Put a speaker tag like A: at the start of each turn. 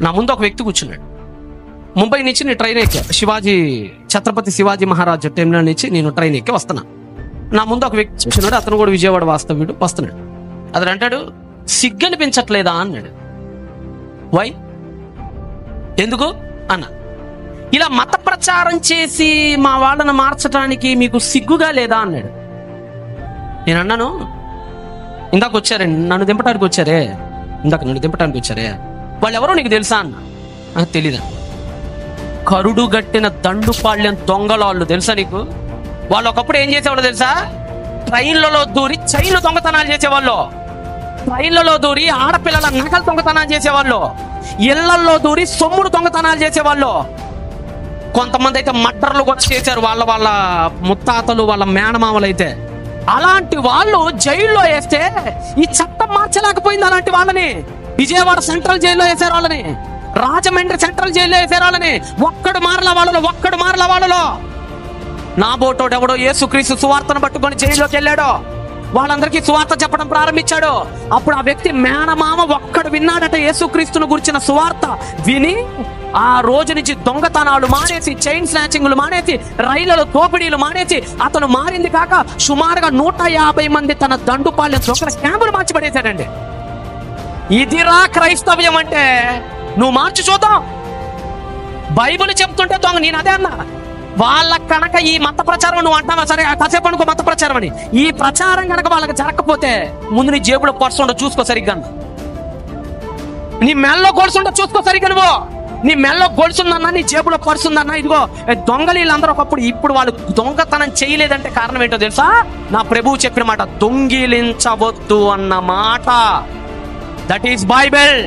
A: నా ముందు ఒక వ్యక్తి కూర్చున్నాడు. ముంబై నుంచి నేను ట్రైన్ ఎక్కా, ఛత్రపతి శివాజీ మహారాజ్ టెర్మినల్ నుంచి నేను ట్రైన్ ఎక్కి వస్తున్నా. నా ముందు ఒక వ్యక్తి కూర్చున్నాడు, అతను కూడా విజయవాడ వాస్తవ్యుడు. వస్తున్నాడు, అతను అంటాడు, సిగ్గనిపించట్లేదా అన్నాడు. వై, ఎందుకు అన్న. ఇలా మత ప్రచారం చేసి మా వాళ్ళని మార్చడానికి మీకు సిగ్గుగా లేదా అన్నాడు. నేను అన్నాను, ఇందాక వచ్చారండి, నన్ను దింపడానికి వచ్చారే, నన్ను దింపడానికి వచ్చారే, వాళ్ళు ఎవరో నీకు తెలుసా అన్న. తెలీదా? కరుడు గట్టిన దండుపాళ్యం దొంగలాళ్ళు, తెలుసా నీకు? వాళ్ళు ఒకప్పుడు ఏం చేసేవాళ్ళు తెలుసా? ట్రైన్లలో దూరి చైన్లు దొంగతనాలు చేసేవాళ్ళు, ట్రైన్లలో దూరి ఆడపిల్లల నగలు దొంగతనాలు చేసేవాళ్ళు, ఇళ్లల్లో దూరి సొమ్ముడు దొంగతనాలు చేసేవాళ్ళు. కొంతమంది అయితే మర్డర్లు కూడా చేశారు, వాళ్ళ ముత్తాతలు, వాళ్ళ మేనమామలు అయితే. అలాంటి వాళ్ళు జైల్లో వేస్తే ఈ చట్టం మార్చలేకపోయింది. అలాంటి వాళ్ళని విజయవాడ సెంట్రల్ జైల్లో వేసారు, వాళ్ళని రాజమండ్రి సెంట్రల్ జైల్లో వేసారు, వాళ్ళని. ఒక్కడు మారల వాళ్ళలో. నా బోటోడు ఎవడో యేసుక్రీస్తు సువార్తను పట్టుకొని జైల్లోకి వెళ్ళాడో, వాళ్ళందరికీ సువార్త చెప్పడం ప్రారంభించాడు. అప్పుడు ఆ వ్యక్తి మేనమామ ఒక్కడు విన్నాడట యేసుక్రీస్తును గురించిన సువార్త. విని ఆ రోజు నుంచి దొంగతనాలు మానేసి, చైన్ స్నాచింగ్లు మానేసి, రైళ్లలో దోపిడీలు మానేసి, అతను మారింది కాక సుమారుగా 150 మంది తన దండుపాళ్యం దొంగల క్యాంపులు మార్చిపడేశాడండి. ఇదిరా క్రైస్తవ్యం అంటే. నువ్వు మార్చి చూద్దాం. బైబిల్ చెప్తుంటే దొంగ. నేను అదే అన్నా, వాళ్ళ కనుక ఈ మత ప్రచారం నువ్వు అంటావా, సరే కాసేపు అనుకో మత ప్రచారం అని, ఈ ప్రచారం కనుక వాళ్ళకి జరగకపోతే ముందు నీ జేబులో పర్సు ఉండో చూసుకో సరిగ్గా, నీ మెల్లో గొలుసు ఉండో చూసుకో సరిగ్గా. నువ్వు నీ మెల్లో గొలుసుందన్నా, నీ జేబులో పర్సు ఉందన్నా, ఇదిగో దొంగలు వీళ్ళందరూ ఒకప్పుడు. ఇప్పుడు వాళ్ళు దొంగతనం చేయలేదంటే కారణం ఏంటో తెలుసా? నా ప్రభువు చెప్పిన మాట, దొంగిలించవద్దు అన్న మాట. That is Bible.